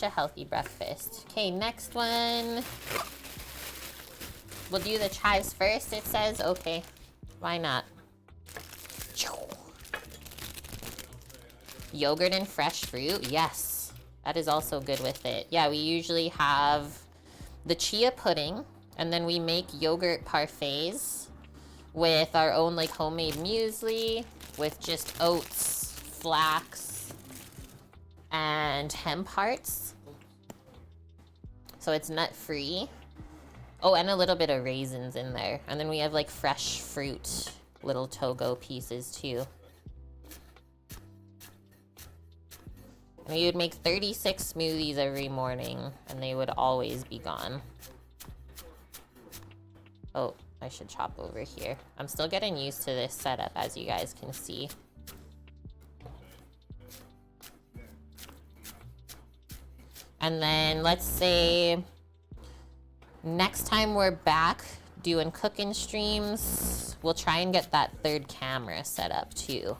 A healthy breakfast. Okay, next one. We'll do the chives first, it says. Okay, why not? Yogurt and fresh fruit. Yes, that is also good with it. Yeah, we usually have the chia pudding, and then we make yogurt parfaits with our own like homemade muesli with just oats, flax, and hemp hearts. So it's nut free. Oh, and a little bit of raisins in there. And then we have like fresh fruit, little Togo pieces too. And we would make 36 smoothies every morning, and they would always be gone. Oh, I should chop over here. I'm still getting used to this setup, as you guys can see. And then let's say next time we're back doing cooking streams, we'll try and get that third camera set up too.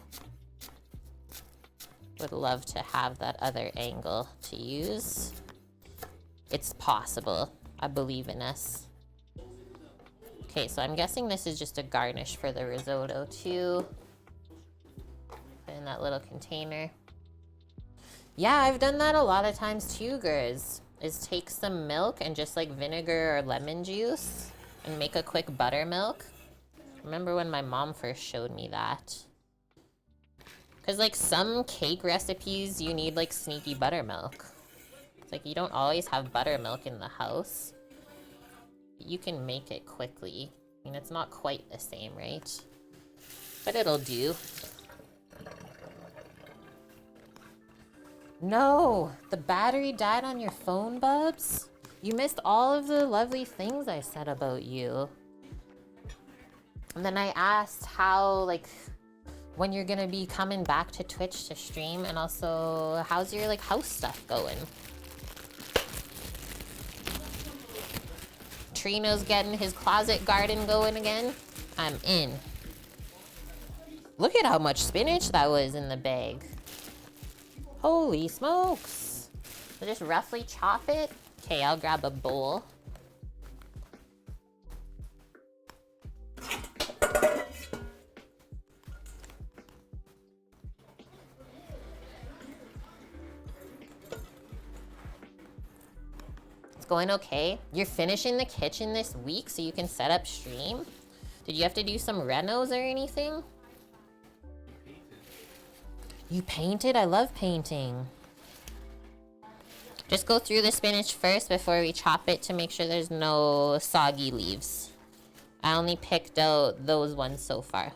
Would love to have that other angle to use. It's possible. I believe in us. Okay, so I'm guessing this is just a garnish for the risotto too. Put in that little container. Yeah, I've done that a lot of times too, girls. Is take some milk and just like vinegar or lemon juice and make a quick buttermilk. Remember when my mom first showed me that? Because like some cake recipes, you need like sneaky buttermilk. It's like you don't always have buttermilk in the house. You can make it quickly. I mean, it's not quite the same, right? But it'll do. No, the battery died on your phone, Bubs. You missed all of the lovely things I said about you. And then I asked how, like, when you're gonna be coming back to Twitch to stream, and also how's your like house stuff going? Trino's getting his closet garden going again. I'm in. Look at how much spinach that was in the bag. Holy smokes. So just roughly chop it. Okay, I'll grab a bowl. Going okay? You're finishing the kitchen this week so you can set up stream? Did you have to do some renos or anything? You painted? I love painting. Just go through the spinach first before we chop it to make sure there's no soggy leaves. I only picked out those ones so far.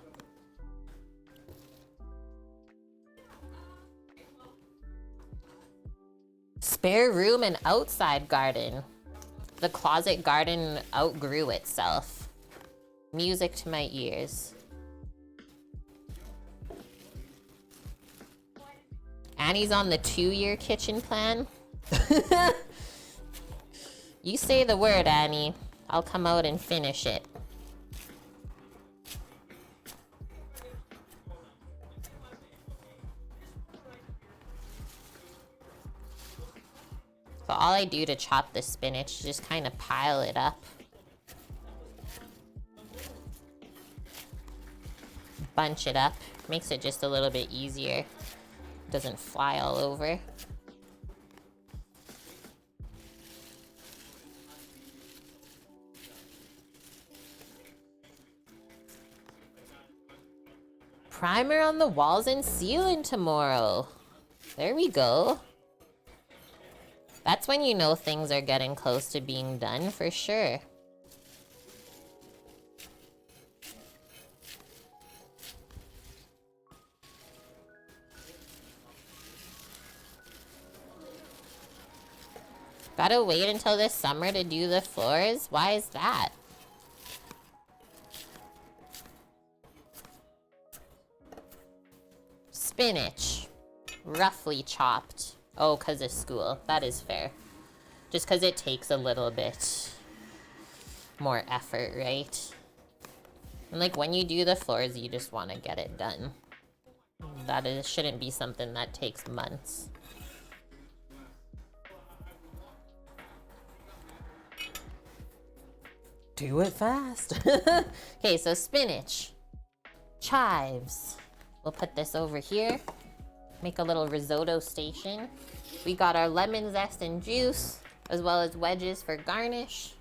Spare room and outside garden. The closet garden outgrew itself. Music to my ears. Annie's on the 2-year kitchen plan. You say the word, Annie. I'll come out and finish it. So all I do to chop the spinach is just kind of pile it up. Bunch it up. Makes it just a little bit easier. Doesn't fly all over. Primer on the walls and ceiling tomorrow. There we go. That's when you know things are getting close to being done, for sure. Gotta wait until this summer to do the floors? Why is that? Spinach. Roughly chopped. Oh, because of school. That is fair. Just because it takes a little bit more effort, right? And like when you do the floors, you just want to get it done. Shouldn't be something that takes months. Do it fast. Okay, so spinach, chives. We'll put this over here. Make a little risotto station. We got our lemon zest and juice, as well as wedges for garnish.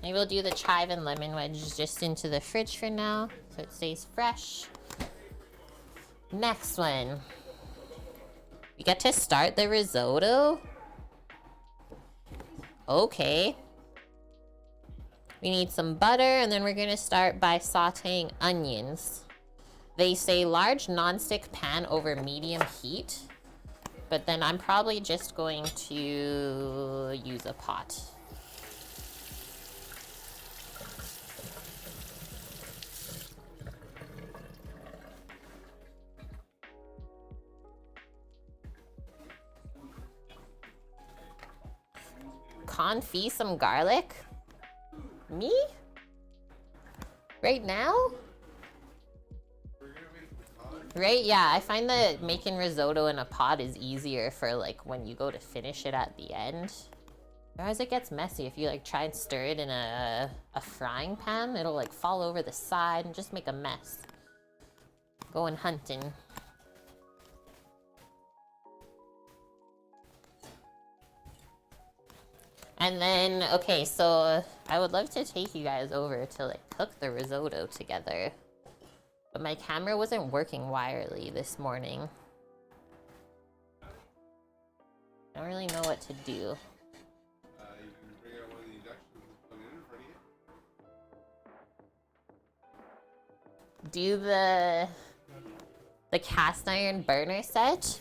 Maybe we'll do the chive and lemon wedges just into the fridge for now, so it stays fresh. Next one. We get to start the risotto? Okay. We need some butter, and then we're gonna start by sauteing onions. They say large nonstick pan over medium heat, but then I'm probably just going to use a pot. Confit some garlic? Me? Right now? Right? Yeah, I find that making risotto in a pot is easier for like when you go to finish it at the end. Otherwise it gets messy. If you like try and stir it in a frying pan, it'll like fall over the side and just make a mess. Going hunting. And then, okay, so I would love to take you guys over to like cook the risotto together. But my camera wasn't working wirely this morning. I don't really know what to do. You can bring out one of the inductions and plug it in front of you. Do the cast iron burner set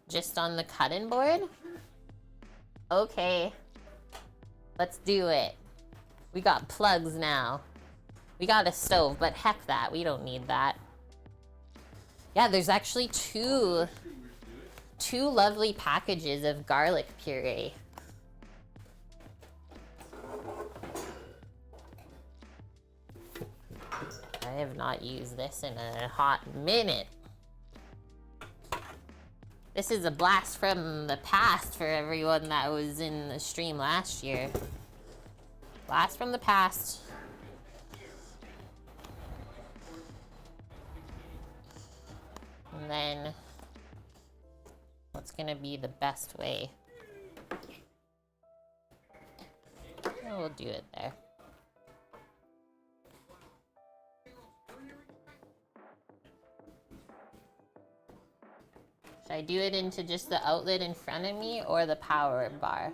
just on the cutting board? Okay, let's do it. We got plugs now. We got a stove, but heck that, we don't need that. Yeah, there's actually two lovely packages of garlic puree. I have not used this in a hot minute. This is a blast from the past for everyone that was in the stream last year. Blast from the past. And then, what's gonna be the best way? Oh, we'll do it there. Should I do it into just the outlet in front of me or the power bar?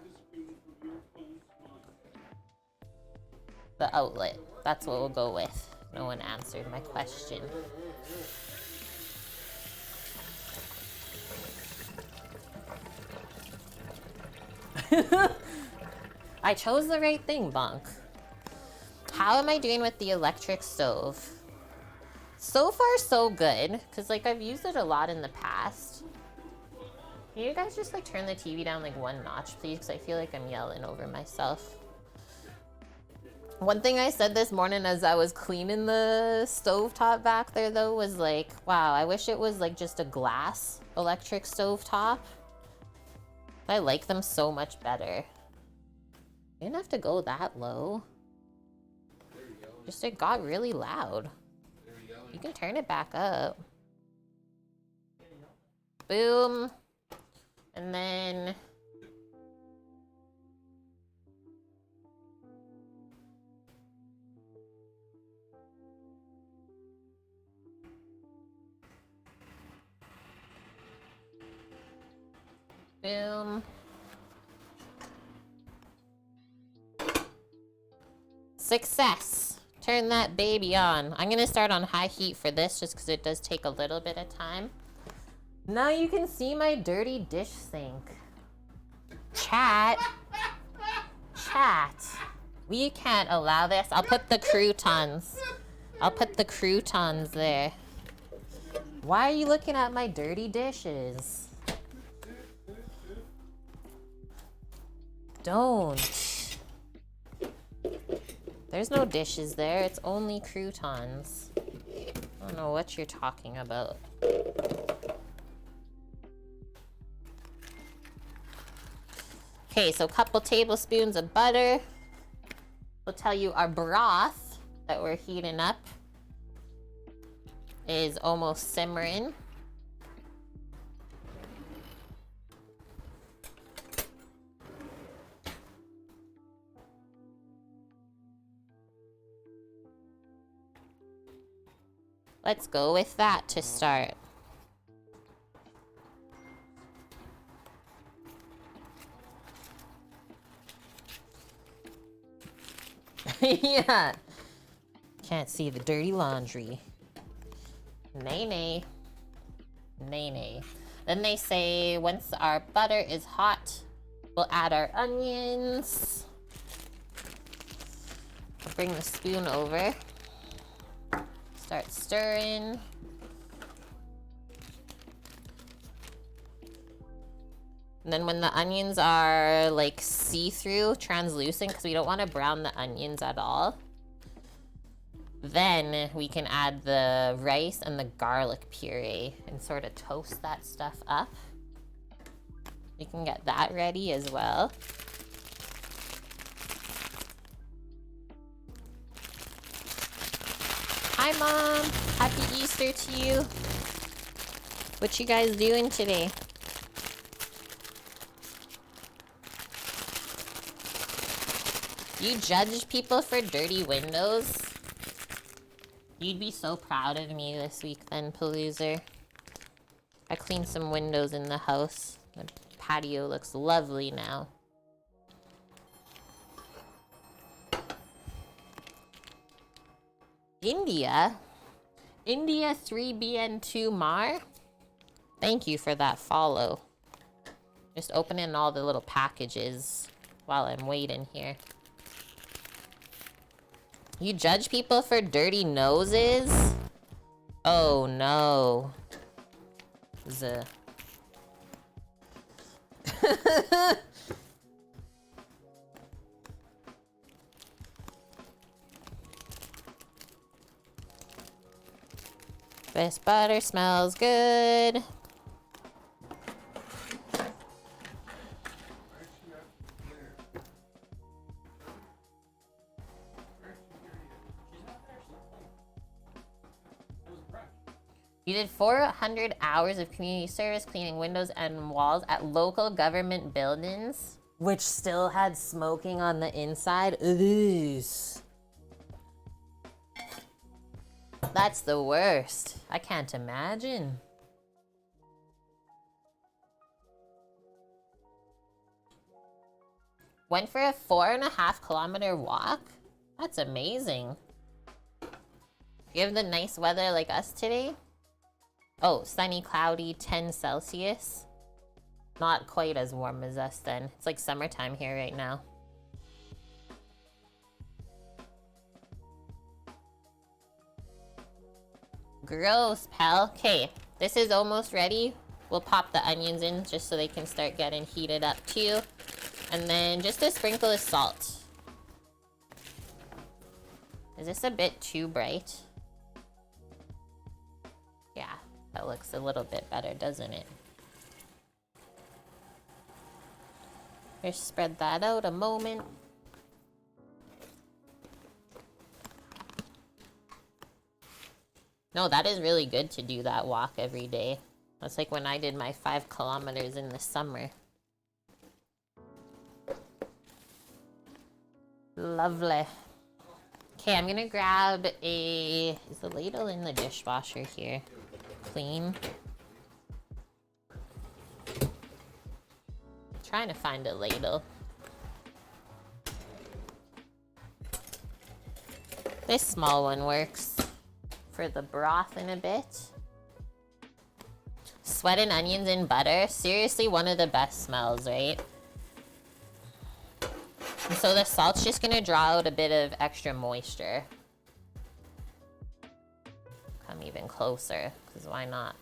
The outlet. That's what we'll go with. No one answered my question. I chose the right thing, Bonk. How am I doing with the electric stove? So far, so good. Because, like, I've used it a lot in the past. Can you guys just, like, turn the TV down, like, one notch, please? Because I feel like I'm yelling over myself. One thing I said this morning as I was cleaning the stovetop back there, though, was like, wow, I wish it was, like, just a glass electric stovetop. I like them so much better. You didn't have to go that low. Just it got really loud. You can turn it back up. Boom. And then... boom. Success. Turn that baby on. I'm gonna start on high heat for this just because it does take a little bit of time. Now you can see my dirty dish sink. Chat. Chat. We can't allow this. I'll put the croutons. I'll put the croutons there. Why are you looking at my dirty dishes? Don't. There's no dishes there. It's only croutons. I don't know what you're talking about. Okay, so a couple tablespoons of butter. will tell you our broth that we're heating up is almost simmering. Let's go with that to start. Yeah. Can't see the dirty laundry. Nay, nay. Nay, nay. Then they say once our butter is hot, we'll add our onions. I'll bring the spoon over. Start stirring. And then when the onions are like see-through, translucent, because we don't want to brown the onions at all, then we can add the rice and the garlic puree and sort of toast that stuff up. You can get that ready as well. Hi, Mom. Happy Easter to you. What you guys doing today? You judge people for dirty windows? You'd be so proud of me this week then, Paloozer. I cleaned some windows in the house. The patio looks lovely now. India 3BN2 Mar. Thank you for that follow. Just opening all the little packages while I'm waiting here. You judge people for dirty noses? Oh no. This butter smells good. You did 400 hours of community service cleaning windows and walls at local government buildings, which still had smoking on the inside. Ugh. That's the worst. I can't imagine. Went for a 4.5-kilometer walk? That's amazing. You have the nice weather like us today? Oh, sunny, cloudy, 10 Celsius. Not quite as warm as us then. It's like summertime here right now. Gross, pal. Okay, this is almost ready. We'll pop the onions in just so they can start getting heated up too. And then just a sprinkle of salt. Is this a bit too bright? Yeah, that looks a little bit better, doesn't it? Just spread that out a moment. No, that is really good to do that walk every day. That's like when I did my 5 kilometers in the summer. Lovely. Okay, I'm gonna grab is the ladle in the dishwasher here? Clean. Trying to find a ladle. This small one works for the broth in a bit. Sweat and onions in butter. Seriously, one of the best smells, right? And so the salt's just gonna draw out a bit of extra moisture. Come even closer, because why not?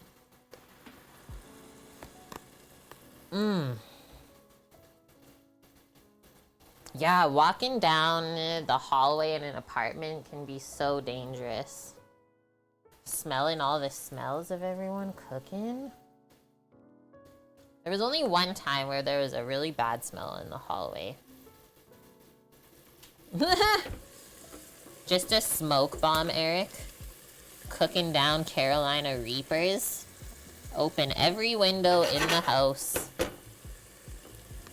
Yeah, walking down the hallway in an apartment can be so dangerous. Smelling all the smells of everyone cooking. There was only one time where there was a really bad smell in the hallway. Just a smoke bomb, Eric. Cooking down Carolina Reapers. Open every window in the house.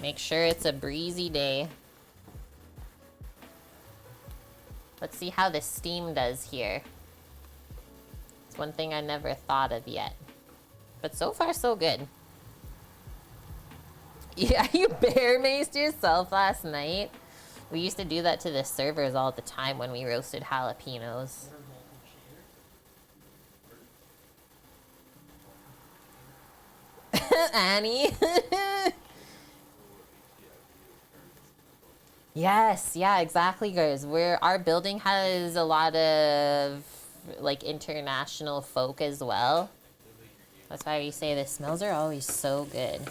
Make sure it's a breezy day. Let's see how the steam does here. It's one thing I never thought of yet. But so far, so good. Yeah, you bear maced yourself last night. We used to do that to the servers all the time when we roasted jalapenos. Annie. Yes, yeah, exactly, guys. Our building has a lot of like international folk as well. That's why we say the smells are always so good.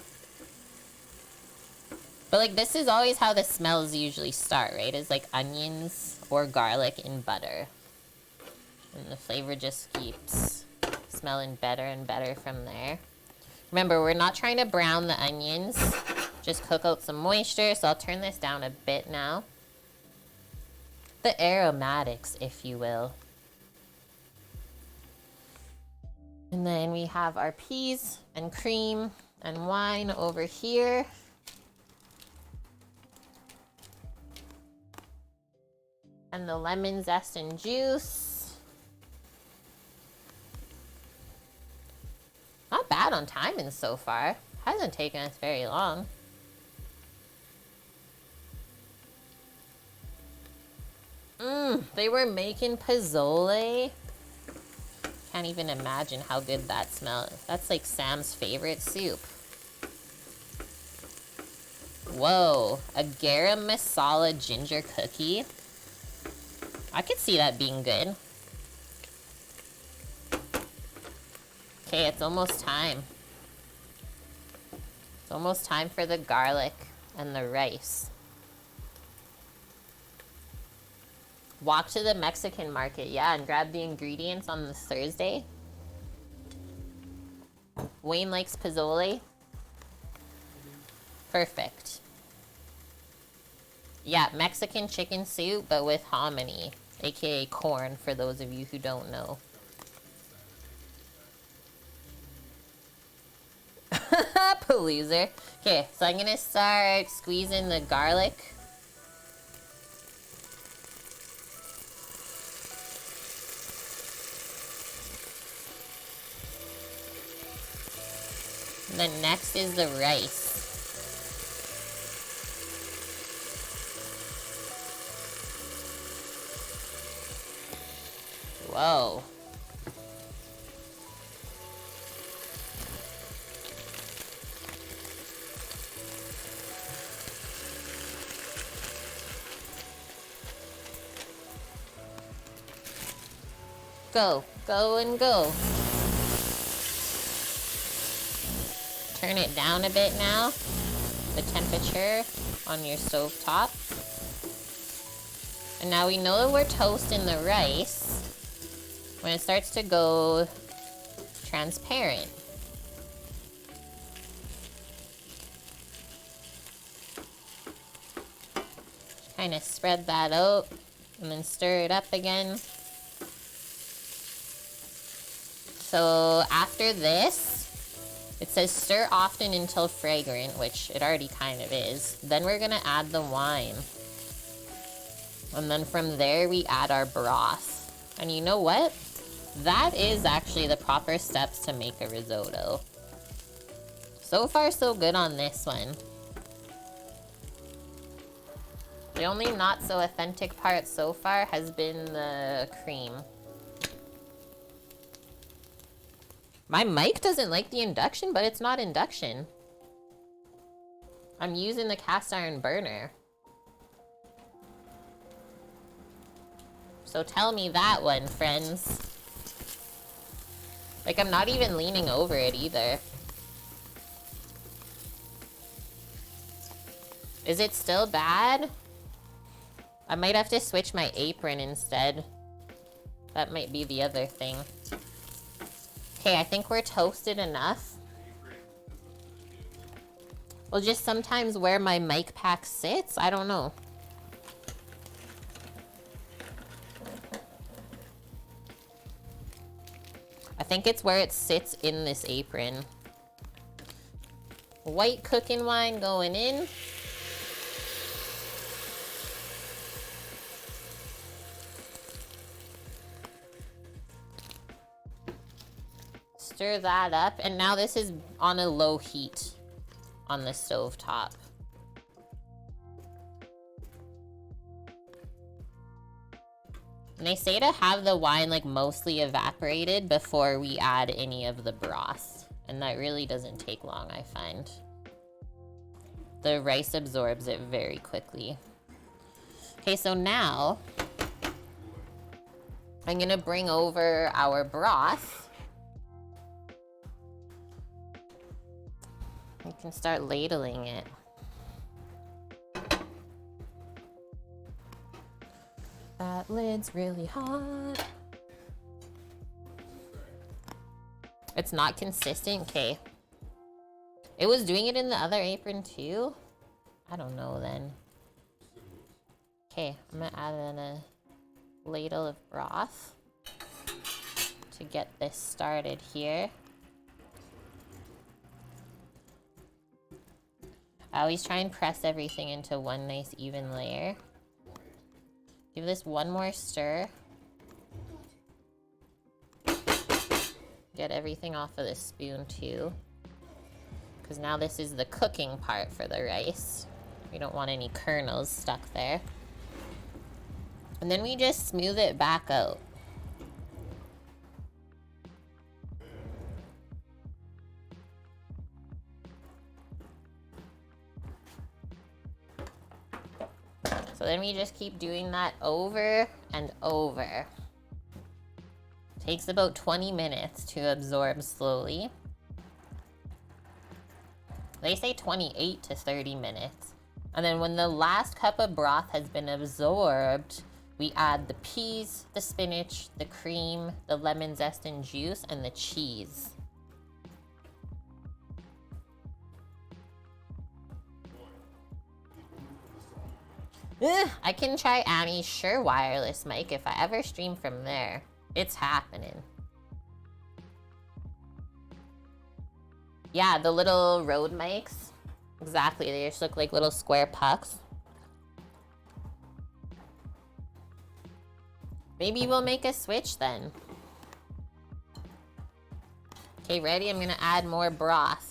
But like this is always how the smells usually start, right? It's like onions or garlic in butter. And the flavor just keeps smelling better and better from there. Remember, we're not trying to brown the onions. Just cook out some moisture. So I'll turn this down a bit now. The aromatics, if you will. And then we have our peas and cream and wine over here. And the lemon zest and juice. Not bad on timing so far. Hasn't taken us very long. They were making pozole. Can't even imagine how good that smells. That's like Sam's favorite soup. Whoa, a garam masala ginger cookie. I could see that being good. Okay, it's almost time. It's almost time for the garlic and the rice. Walk to the Mexican market, yeah, and grab the ingredients on this Thursday. Wayne likes pozole. Perfect. Yeah, Mexican chicken soup, but with hominy, aka corn, for those of you who don't know. Loser. Okay, so I'm gonna start squeezing the garlic. And then next is the rice. Whoa. Go, go, and go. Turn it down a bit now, the temperature on your stove top. And now we know that we're toasting the rice when it starts to go transparent. Kind of spread that out and then stir it up again. So after this, it says stir often until fragrant, which it already kind of is. Then we're gonna add the wine. And then from there, we add our broth. And you know what? That is actually the proper steps to make a risotto. So far, so good on this one. The only not so authentic part so far has been the cream. My mic doesn't like the induction, but it's not induction. I'm using the cast iron burner. So tell me that one, friends. Like, I'm not even leaning over it either. Is it still bad? I might have to switch my apron instead. That might be the other thing. Okay, I think we're toasted enough. Well, just sometimes where my mic pack sits, I don't know. think it's where it sits in this apron. White cooking wine going in. Stir that up, and now this is on a low heat on the stove top. And they say to have the wine like mostly evaporated before we add any of the broth. And that really doesn't take long, I find. The rice absorbs it very quickly. Okay, so now I'm gonna bring over our broth. We can start ladling it. That lid's really hot. It's not consistent, okay. It was doing it in the other apron too? I don't know then. Okay, I'm gonna add in a ladle of broth to get this started here. I always try and press everything into one nice even layer. Give this one more stir. Get everything off of this spoon too. Because now this is the cooking part for the rice. We don't want any kernels stuck there. And then we just smooth it back out. So then we just keep doing that over and over. Takes about 20 minutes to absorb slowly. They say 28 to 30 minutes. And then when the last cup of broth has been absorbed, we add the peas, the spinach, the cream, the lemon zest and juice, and the cheese. I can try Annie's Shure wireless mic if I ever stream from there. It's happening. Yeah, the little Rode mics. Exactly, they just look like little square pucks. Maybe we'll make a switch then. Okay, ready? I'm gonna add more broth.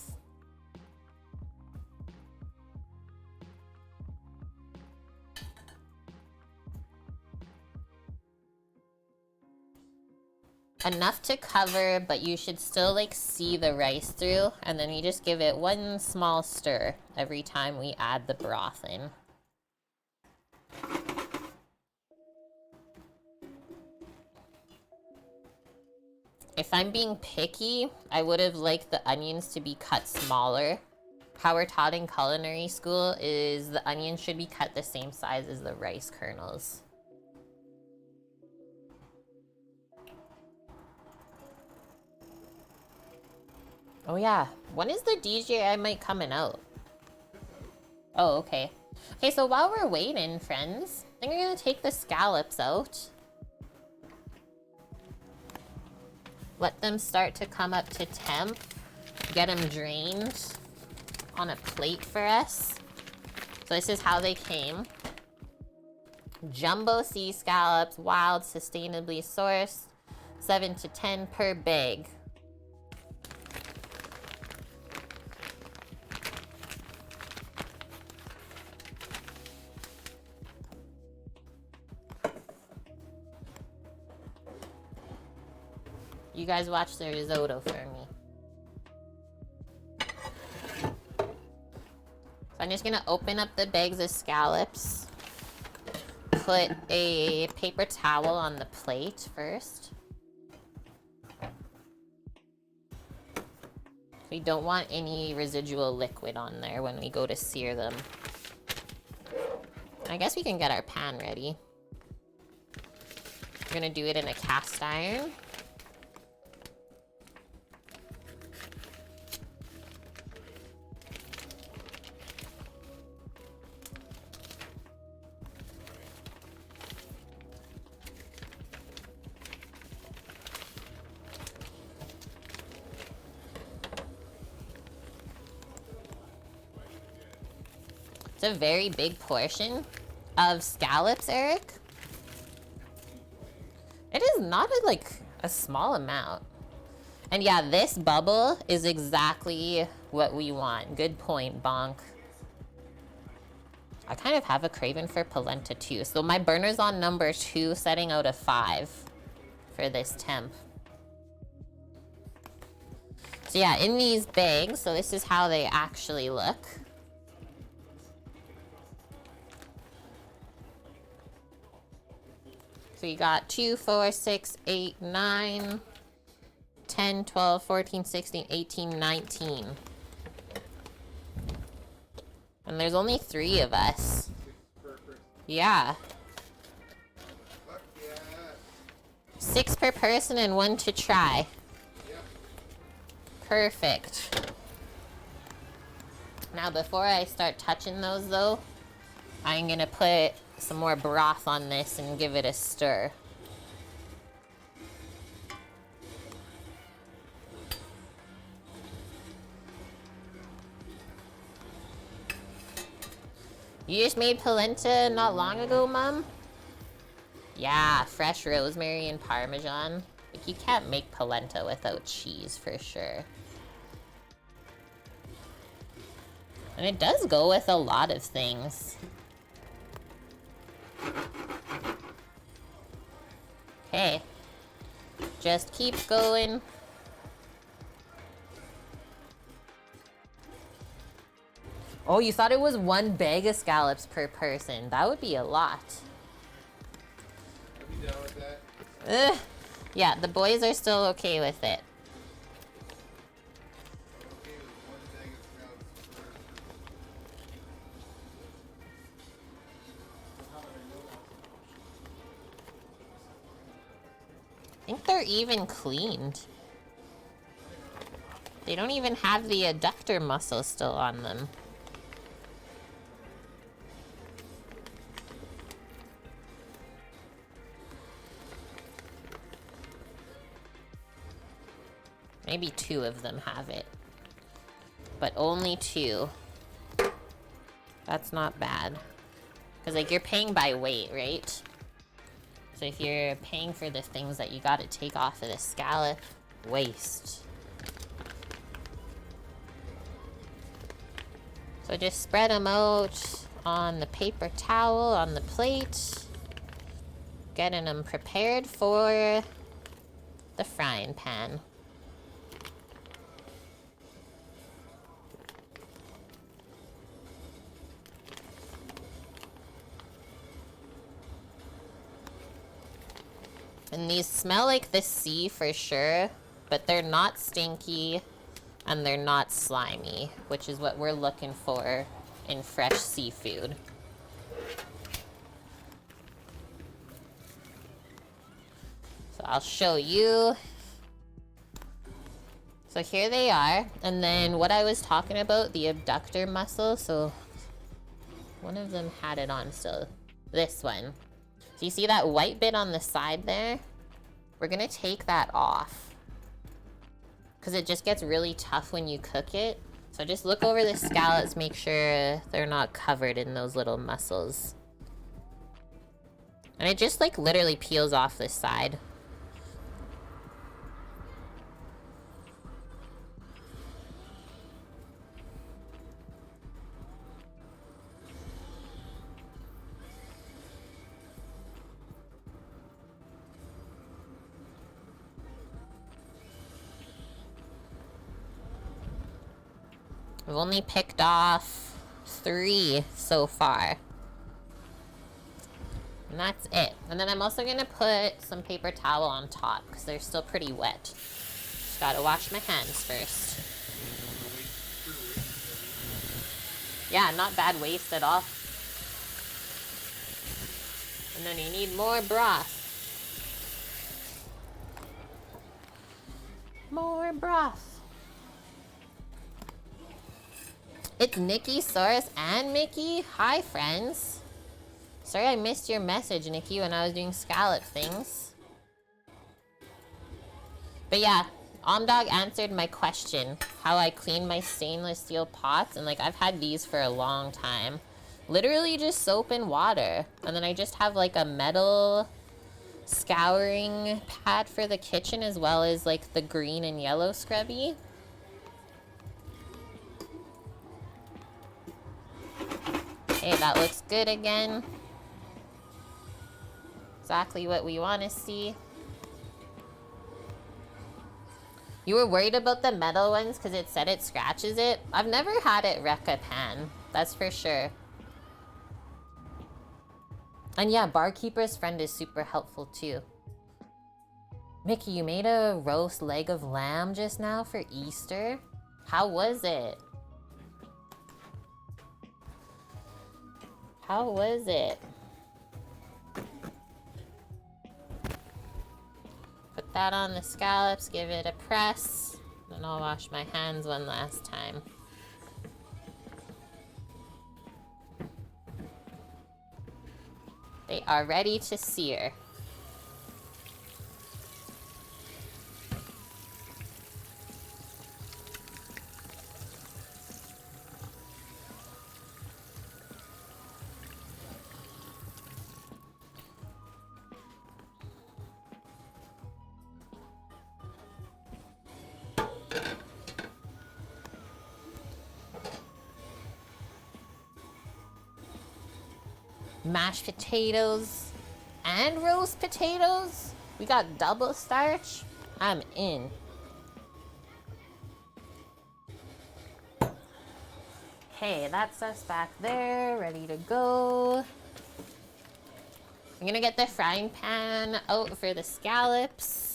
Enough to cover, but you should still like see the rice through, and then you just give it one small stir every time we add the broth in. If I'm being picky, I would have liked the onions to be cut smaller. How we're taught in culinary school is the onions should be cut the same size as the rice kernels. Oh yeah, when is the DJI mic coming out? Oh, okay. Okay, so while we're waiting, friends, I think we're gonna take the scallops out. Let them start to come up to temp. Get them drained on a plate for us. So this is how they came. Jumbo sea scallops, wild, sustainably sourced, 7 to 10 per bag. You guys watch the risotto for me. So I'm just gonna open up the bags of scallops. Put a paper towel on the plate first. We don't want any residual liquid on there when we go to sear them. I guess we can get our pan ready. We're gonna do it in a cast iron. It's a very big portion of scallops, Eric. It is not a small amount. And yeah, this bubble is exactly what we want. Good point, Bonk. I kind of have a craving for polenta too. So my burner's on number 2, setting out a 5 for this temp. So yeah, in these bags, so this is how they actually look. So you got 2, 4, 6, 8, 9, 10, 12, 14, 16, 18, 19. And there's only 3 of us. Yeah. 6 per person and 1 to try. Perfect. Now before I start touching those though, I'm gonna put some more broth on this and give it a stir. You just made polenta not long ago, Mom? Yeah, fresh rosemary and Parmesan. Like, you can't make polenta without cheese for sure. And it does go with a lot of things. Okay. Just keep going. Oh, you thought it was 1 bag of scallops per person. That would be a lot. Are you down with that? Ugh. Yeah, the boys are still okay with it. Okay with 1 bag of scallops per person. I think they're even cleaned. They don't even have the adductor muscle still on them. Maybe 2 of them have it. But only 2. That's not bad. Because, like, you're paying by weight, right? So if you're paying for the things that you gotta take off of the scallop, waste. So just spread them out on the paper towel, on the plate. Getting them prepared for the frying pan. And these smell like the sea for sure, but they're not stinky and they're not slimy, which is what we're looking for in fresh seafood. So I'll show you. So here they are. And then what I was talking about, the abductor muscle. So one of them had it on still. This one. So you see that white bit on the side there? We're gonna take that off, because it just gets really tough when you cook it. So just look over the scallops, make sure they're not covered in those little muscles. And it just like literally peels off this side. We've only picked off 3 so far. And that's it. And then I'm also gonna put some paper towel on top because they're still pretty wet. Just gotta wash my hands first. Yeah, not bad waste at all. And then you need more broth. More broth. It's Nikki, Saurus, and Mickey. Hi, friends. Sorry I missed your message, Nikki, when I was doing scallop things. But yeah, Omdog answered my question, how I clean my stainless steel pots. And like, I've had these for a long time. Literally just soap and water. And then I just have like a metal scouring pad for the kitchen, as well as like the green and yellow scrubby. Okay, that looks good again. Exactly what we want to see. You were worried about the metal ones because it said it scratches it. I've never had it wreck a pan, that's for sure. And yeah, Barkeeper's Friend is super helpful too. Mickey, you made a roast leg of lamb just now for Easter? How was it? How was it? Put that on the scallops, give it a press, then I'll wash my hands one last time. They are ready to sear. Mashed potatoes and roast potatoes. We got double starch. I'm in. Okay, that's us back there, ready to go. I'm gonna get the frying pan out for the scallops.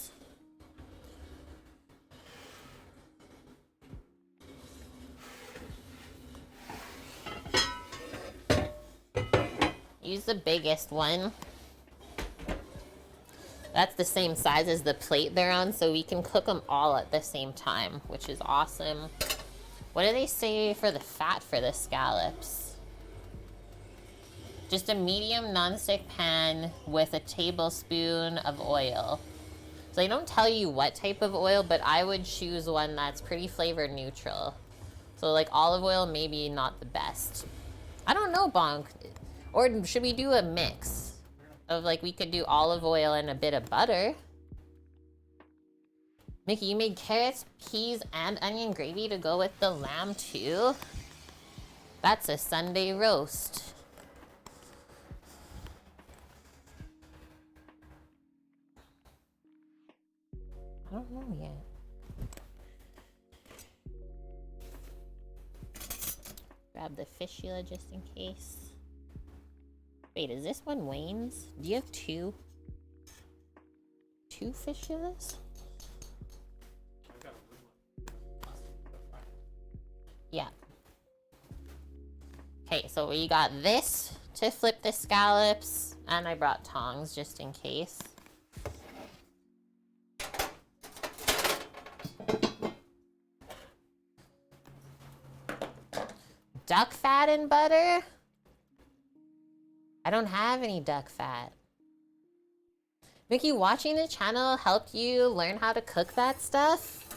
Use the biggest one. That's the same size as the plate they're on, so we can cook them all at the same time, which is awesome. What do they say for the fat for the scallops? Just a medium nonstick pan with a tablespoon of oil. So they don't tell you what type of oil, but I would choose one that's pretty flavor neutral. So like olive oil, maybe not the best. I don't know, Bonk. Or should we do a mix of like, we could do olive oil and a bit of butter. Mickey, you made carrots, peas, and onion gravy to go with the lamb too? That's a Sunday roast. I don't know yet. Grab the fistula just in case. Wait, is this one Wayne's? Do you have two? Two fistulas? Yeah. Okay, so we got this to flip the scallops, and I brought tongs just in case. Duck fat and butter? I don't have any duck fat. Mickey, watching the channel helped you learn how to cook that stuff?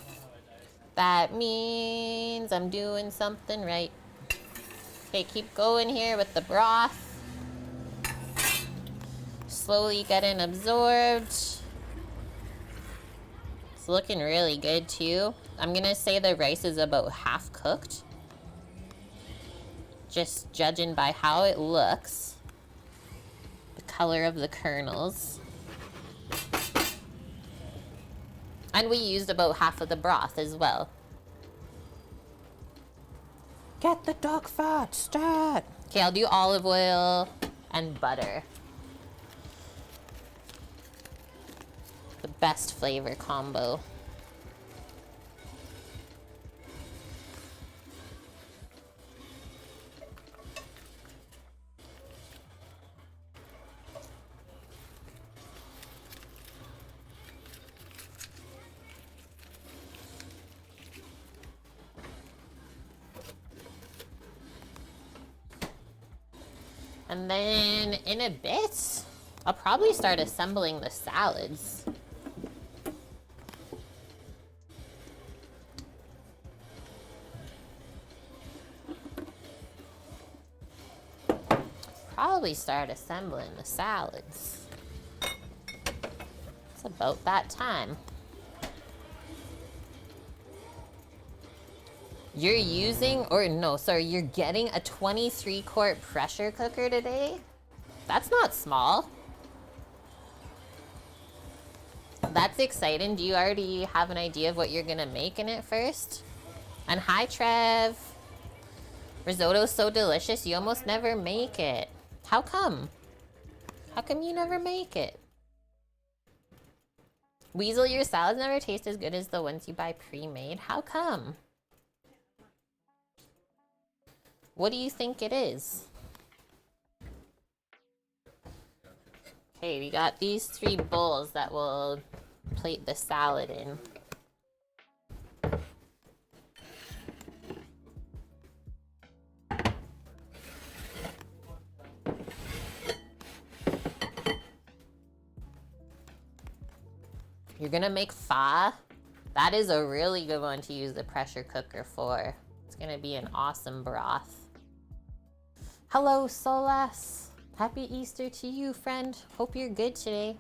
That means I'm doing something right. Okay, keep going here with the broth. Slowly getting absorbed. It's looking really good too. I'm gonna say the rice is about half cooked. Just judging by how it looks. The color of the kernels. And we used about half of the broth as well. Get the duck fat, stat! Okay, I'll do olive oil and butter. The best flavor combo. And then in a bit, I'll probably start assembling the salads. probably start assembling the salads. It's about that time. You're using, or no, sorry, you're getting a 23-quart pressure cooker today? That's not small. That's exciting. Do you already have an idea of what you're gonna make in it first? And hi, Trev. Risotto's so delicious, you almost never make it. How come? How come you never make it? Weasel, your salads never taste as good as the ones you buy pre-made. How come? What do you think it is? Okay, we got these 3 bowls that we'll plate the salad in. You're gonna make pho? That is a really good one to use the pressure cooker for. It's gonna be an awesome broth. Hello, Solas. Happy Easter to you, friend. Hope you're good today.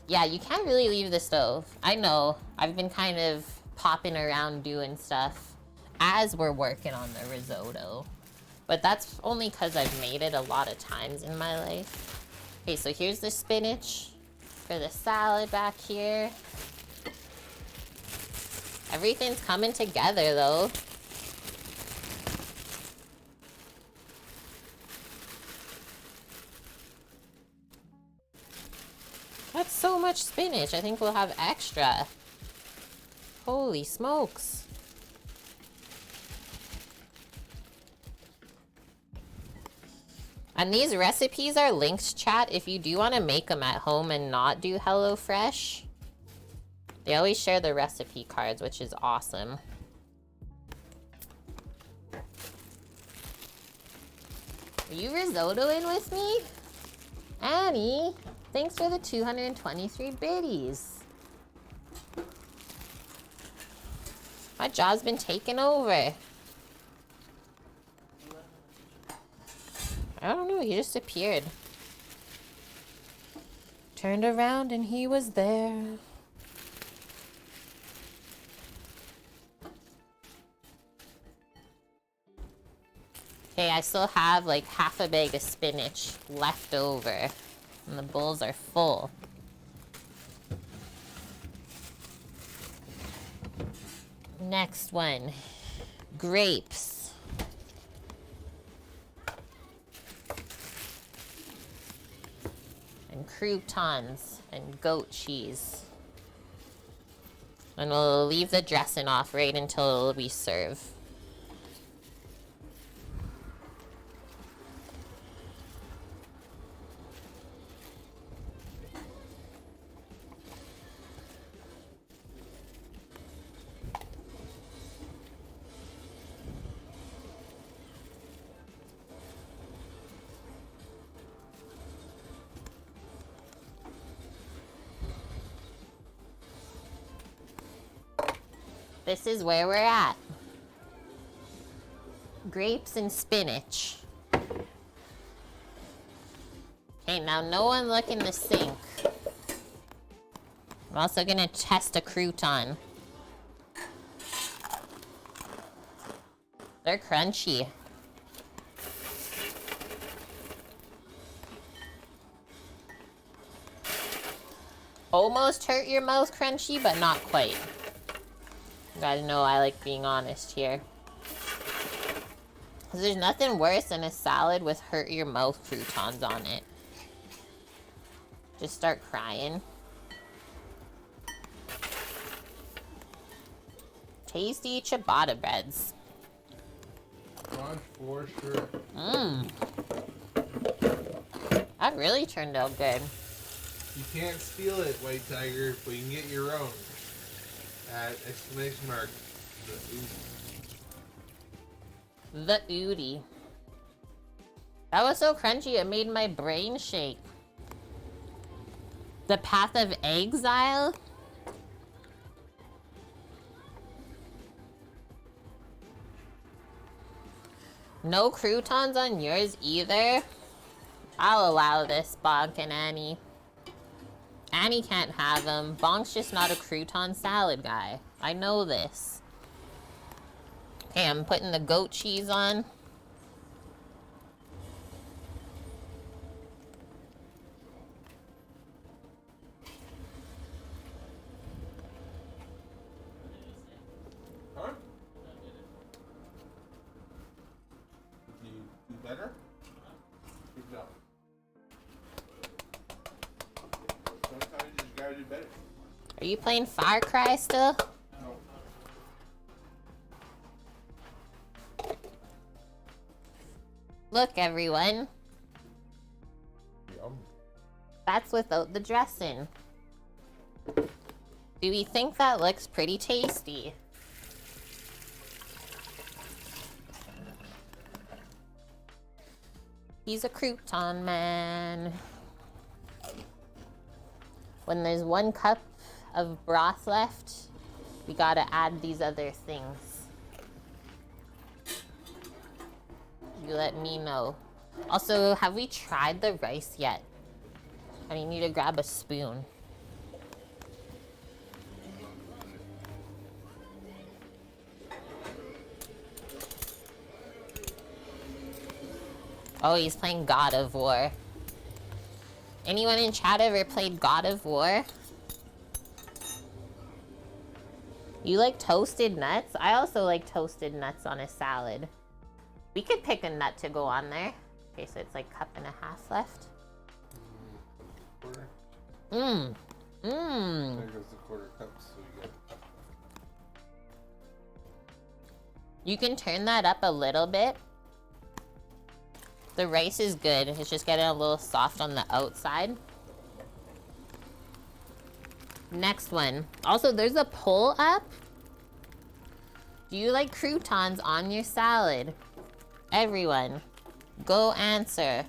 Yeah, you can't really leave the stove. I know. I've been kind of popping around doing stuff as we're working on the risotto. But that's only because I've made it a lot of times in my life. Okay, so here's the spinach for the salad back here. Everything's coming together, though. That's so much spinach. I think we'll have extra. Holy smokes. And these recipes are linked, chat, if you do want to make them at home and not do HelloFresh. They always share the recipe cards, which is awesome. Are you risottoing with me? Annie, thanks for the 223 biddies. My job's been taken over. I don't know, he just appeared. Turned around and he was there. Okay, I still have like half a bag of spinach left over. And the bowls are full. Next one. Grapes. And croutons and goat cheese. And we'll leave the dressing off right until we serve. This is where we're at. Grapes and spinach. Okay, now no one look in the sink. I'm also gonna test a crouton. They're crunchy. Almost hurt your mouth crunchy, but not quite. You gotta know I like being honest here. 'Cause there's nothing worse than a salad with hurt your mouth croutons on it. Just start crying. Tasty ciabatta breads. God, for sure. Mmm. That really turned out good. You can't steal it, White Tiger, but you can get your own. At exclamation mark. The Udi. That was so crunchy, it made my brain shake. The Path of Exile? No croutons on yours either? I'll allow this, Bonk and Annie. Annie can't have them. Bonk's just not a crouton salad guy. I know this. Okay, I'm putting the goat cheese on. Huh? Did you do better? Good job. Sometimes you just gotta do better. Are you playing Far Cry still? No. Look, everyone. Yum. That's without the dressing. Do we think that looks pretty tasty? He's a crouton man. When there's 1 cup of broth left, we gotta add these other things. You let me know. Also, have we tried the rice yet? I need to grab a spoon. Oh, he's playing God of War. Anyone in chat ever played God of War? You like toasted nuts? I also like toasted nuts on a salad. We could pick a nut to go on there. Okay, so it's like 1.5 cups left. Quarter. Mmm. There Mmm. goes the quarter cup, so you get. You can turn that up a little bit. The rice is good. It's just getting a little soft on the outside. Next one. Also, there's a poll up. Do you like croutons on your salad? Everyone, go answer.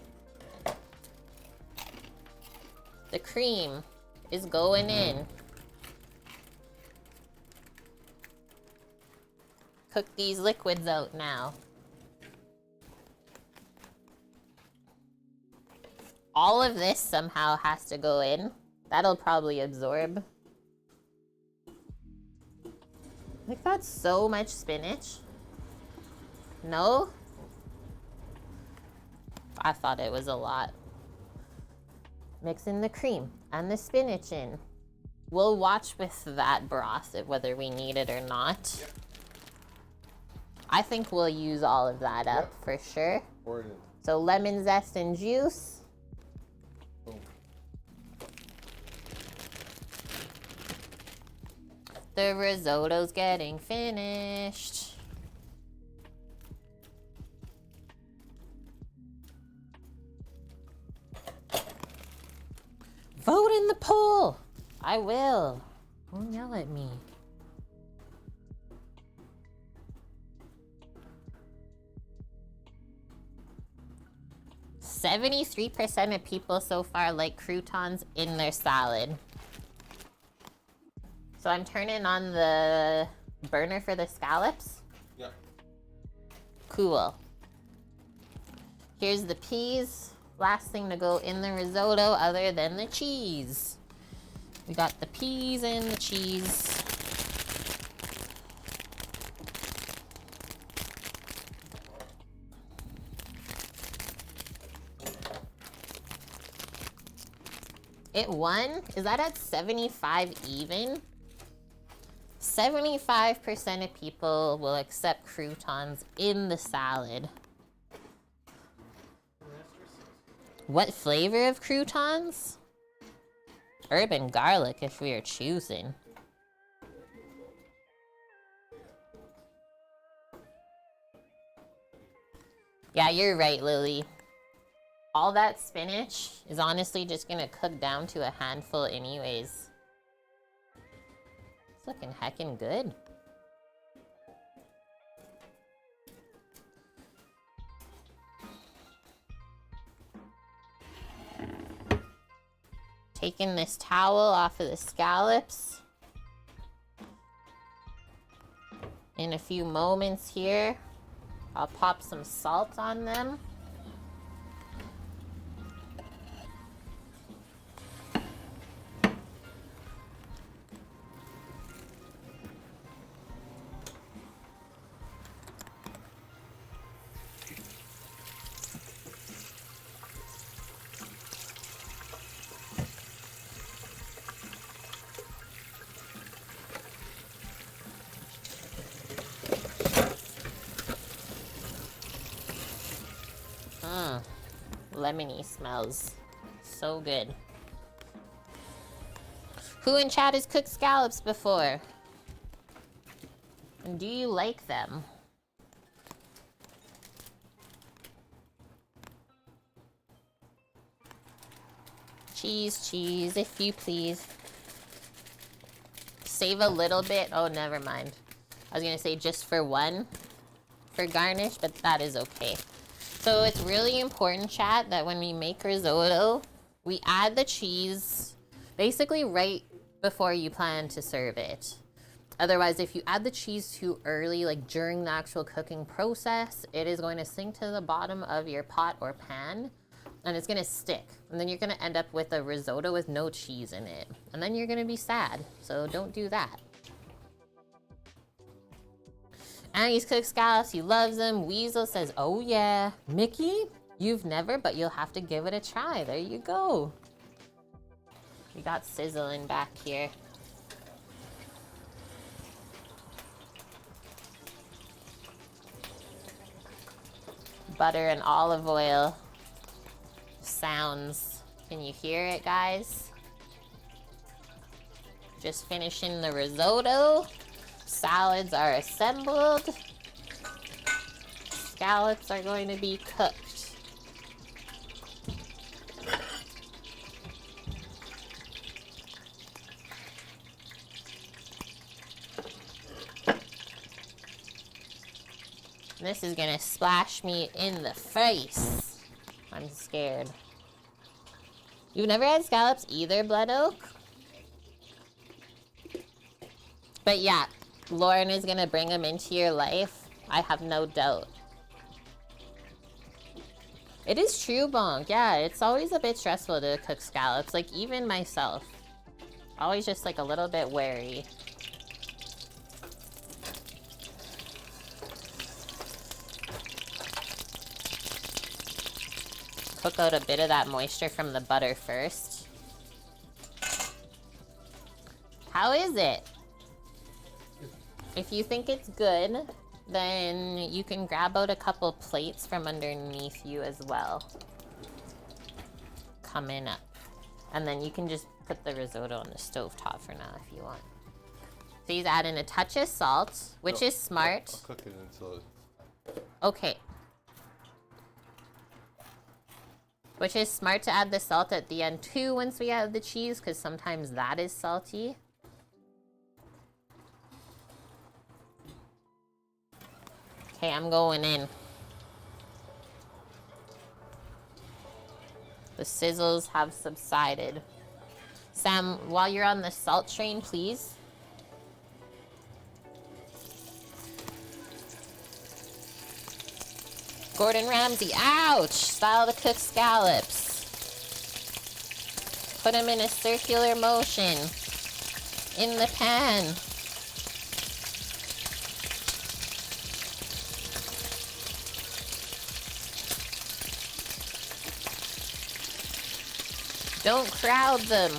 The cream is going in. Cook these liquids out now. All of this somehow has to go in. That'll probably absorb. Like, that's so much spinach. No? I thought it was a lot. Mix in the cream and the spinach in. We'll watch with that broth whether we need it or not. Yep. I think we'll use all of that up for sure. Pour it in. So lemon zest and juice. Boom. The risotto's getting finished. Vote in the poll. I will. Don't yell at me. "73% of people so far like croutons in their salad." So I'm turning on the burner for the scallops. Yep. Cool. Here's the peas. Last thing to go in the risotto other than the cheese. We got the peas and the cheese. It won? Is that at 75 even? 75% of people will accept croutons in the salad. What flavor of croutons? Herb and garlic if we are choosing. Yeah, you're right, Lily. All that spinach is honestly just gonna cook down to a handful anyways. It's looking heckin' good. Taking this towel off of the scallops. In a few moments here, I'll pop some salt on them. Lemony smells so good. Who in chat has cooked scallops before? And do you like them? Cheese, cheese, if you please. Save a little bit. Oh, never mind. I was gonna say just for one for garnish, but that is okay. So it's really important, chat, that when we make risotto, we add the cheese basically right before you plan to serve it. Otherwise, if you add the cheese too early, like during the actual cooking process, it is going to sink to the bottom of your pot or pan, and it's going to stick. And then you're going to end up with a risotto with no cheese in it. And then you're going to be sad. So don't do that. Annie's cooked scallops, he loves them. Weasel says, oh yeah. Mickey, you've never, but you'll have to give it a try. There you go. We got sizzling back here. Butter and olive oil sounds. Can you hear it, guys? Just finishing the risotto. Salads are assembled. Scallops are going to be cooked. This is gonna splash me in the face. I'm scared. You've never had scallops either, Blood Oak? But yeah, Lauren is gonna bring them into your life. I have no doubt. It is true, Bonk. Yeah, it's always a bit stressful to cook scallops. Like, even myself. Always just, like, a little bit wary. Cook out a bit of that moisture from the butter first. How is it? If you think it's good, then you can grab out a couple plates from underneath you as well. Coming up. And then you can just put the risotto on the stovetop for now if you want. So he's adding a touch of salt, which is smart. I'll cook it until... Okay. Which is smart to add the salt at the end too once we add the cheese, because sometimes that is salty. Okay, I'm going in. The sizzles have subsided. Sam, while you're on the salt train, please. Gordon Ramsay, ouch! Style to cook scallops. Put them in a circular motion. In the pan. Don't crowd them.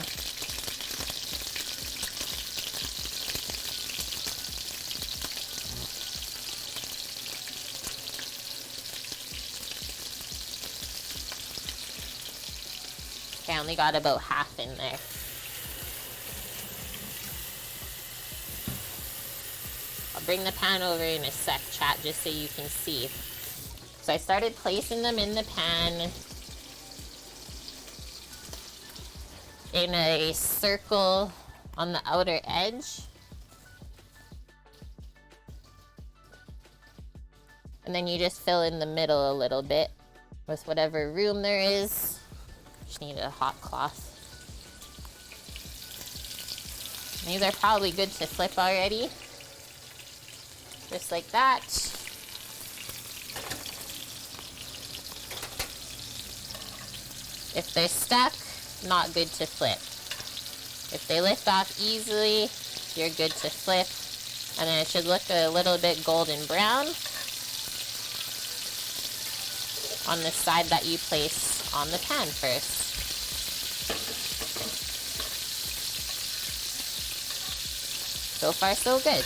Okay, I only got about half in there. I'll bring the pan over in a sec, chat, just so you can see. So I started placing them in the pan in a circle on the outer edge. And then you just fill in the middle a little bit with whatever room there is. Just need a hot cloth. These are probably good to flip already. Just like that. If they're stuck, not good to flip. If they lift off easily, you're good to flip. And then it should look a little bit golden brown on the side that you place on the pan first. So far, so good.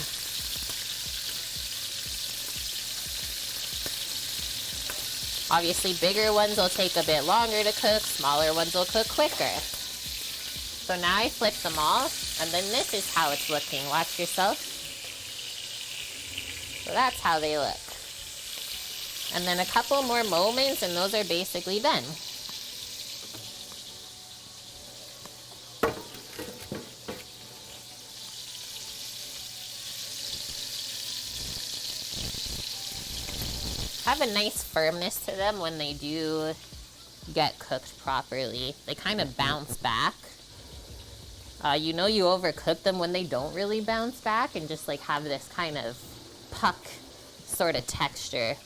Obviously, bigger ones will take a bit longer to cook, smaller ones will cook quicker. So now I flip them all, and then this is how it's looking. Watch yourself. So that's how they look. And then a couple more moments, and those are basically done. Have a nice firmness to them when they do get cooked properly. They kind of bounce back. You know you overcook them when they don't really bounce back and just like have this kind of puck sort of texture.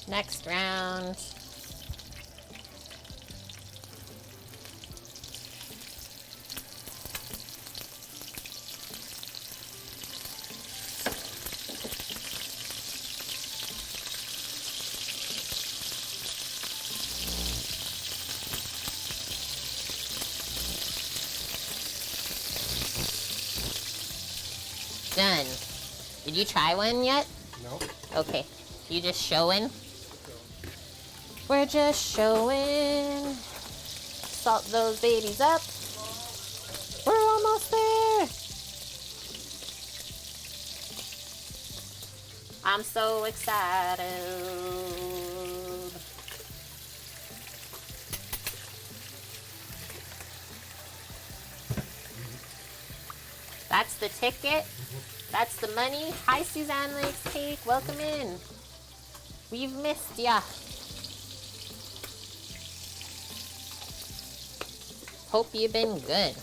Next round. Done. Did you try one yet? No. Okay. You just showing? We're just showing. Salt those babies up. We're almost there. I'm so excited. That's the ticket. That's the money. Hi, Suzanne Lakes Cake. Welcome in. We've missed ya. Hope you've been good.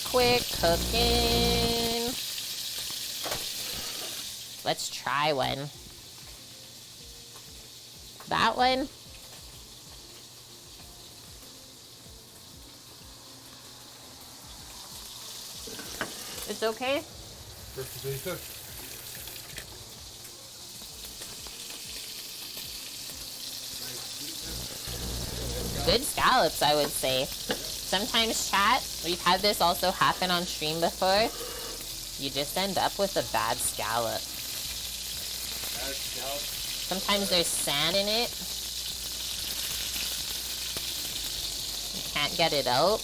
Quick cooking. Let's try one. That one. It's okay? Perfectly cooked. Good scallops, I would say. Sometimes, chat, we've had this also happen on stream before. You just end up with a bad scallop. Bad scallop? Sometimes there's sand in it. You can't get it out.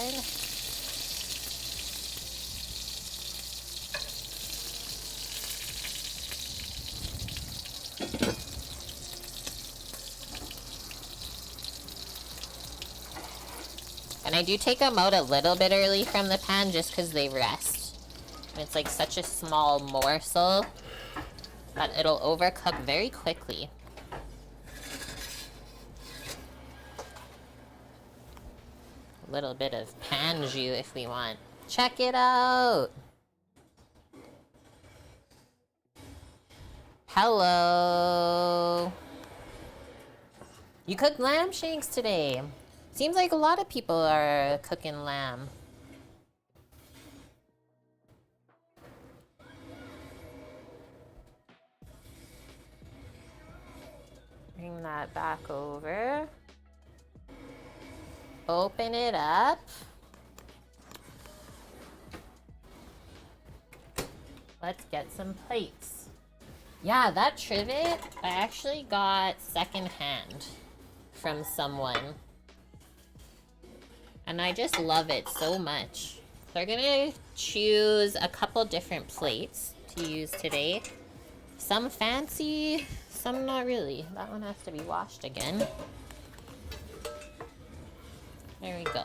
side. And I do take them out a little bit early from the pan just because they rest. And it's like such a small morsel that it'll overcook very quickly. A little bit of pan jus if we want. Check it out! Hello! You cooked lamb shanks today. Seems like a lot of people are cooking lamb. Bring that back over. Open it up. Let's get some plates. Yeah, that trivet I actually got secondhand from someone. And I just love it so much. So we're gonna choose a couple different plates to use today. Some fancy, some not really. That one has to be washed again. There we go.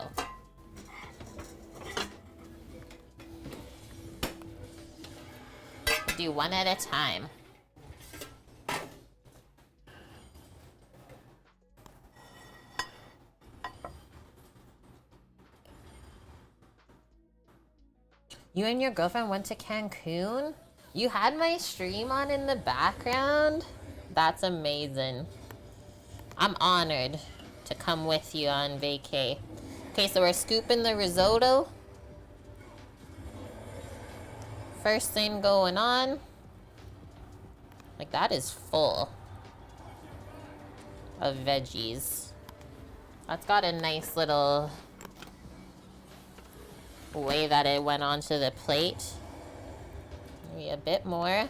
Do one at a time. You and your girlfriend went to Cancun? You had my stream on in the background? That's amazing. I'm honored to come with you on vacay. Okay, so we're scooping the risotto. First thing going on. Like, that is full of veggies. That's got a nice little way that it went onto the plate. Maybe a bit more.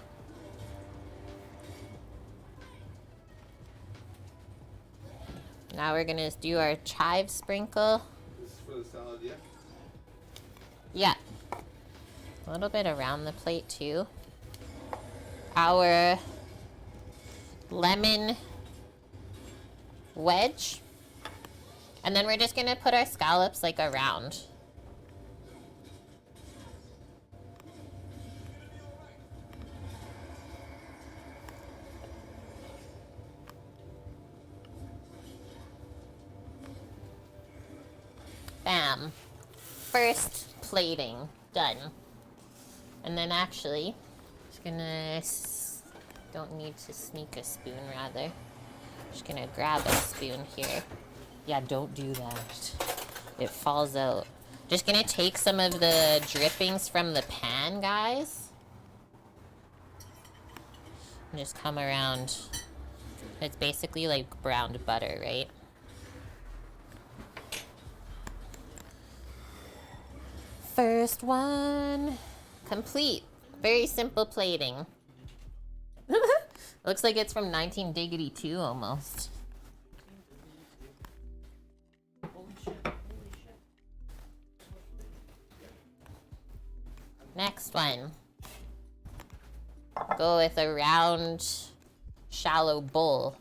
Now we're gonna do our chive sprinkle. This is for the salad, yeah? Yeah. A little bit around the plate too. Our lemon wedge. And then we're just gonna put our scallops like around. Bam. First plating done. And then actually, just gonna, don't need to sneak a spoon rather. Just gonna grab a spoon here. Yeah, don't do that. It falls out. Just gonna take some of the drippings from the pan, guys. And just come around. It's basically like browned butter, right? First one complete. Very simple plating. Looks like it's from 1982 almost. Next one. Go with a round, shallow bowl.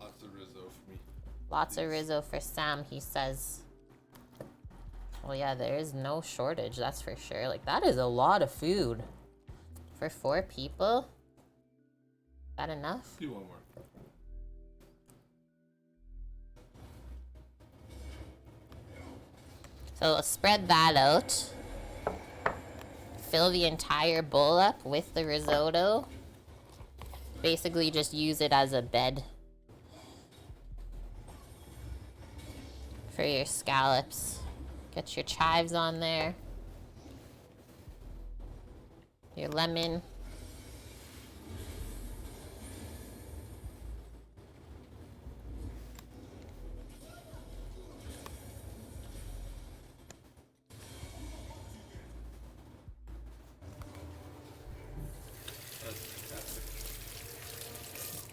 Lots of Rizzo for me. Lots of Rizzo for Sam, he says. Well, yeah, there is no shortage, that's for sure. Like, that is a lot of food. For 4 people? Is that enough? Do one more. So spread that out. Fill the entire bowl up with the risotto. Basically just use it as a bed for your scallops. Get your chives on there. Your lemon.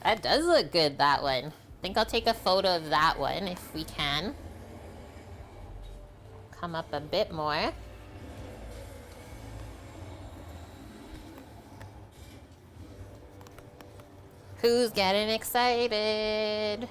That does look good, that one. I think I'll take a photo of that one if we can. come up a bit more. Who's getting excited?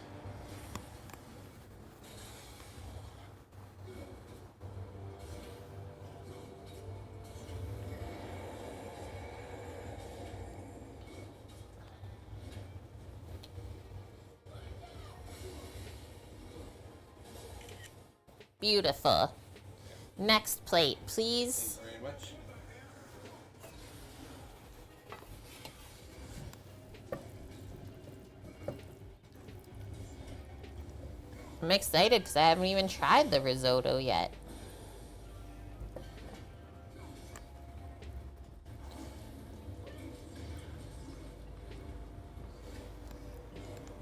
Beautiful. Next plate, please. Thank you very much. I'm excited because I haven't even tried the risotto yet.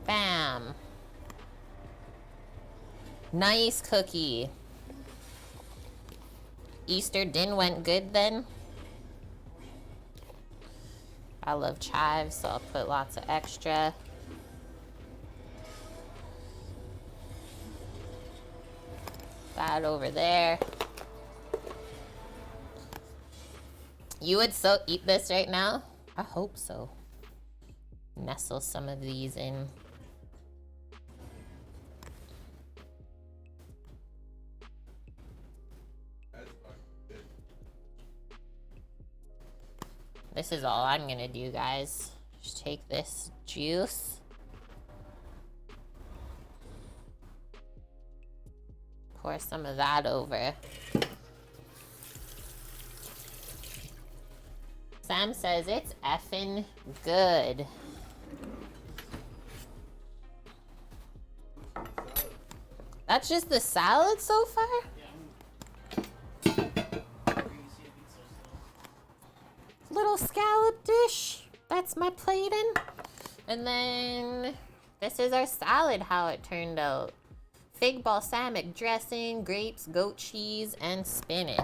Bam. Nice cookie. Easter din went good then. I love chives, so I'll put lots of extra. That over there. You would so eat this right now? I hope so. Nestle some of these in. This is all I'm gonna do, guys. Just take this juice. Pour some of that over. Sam says it's effing good. That's just the salad so far? Little scallop dish. That's my plating. And then this is our salad, how it turned out. Fig balsamic dressing, grapes, goat cheese, and spinach.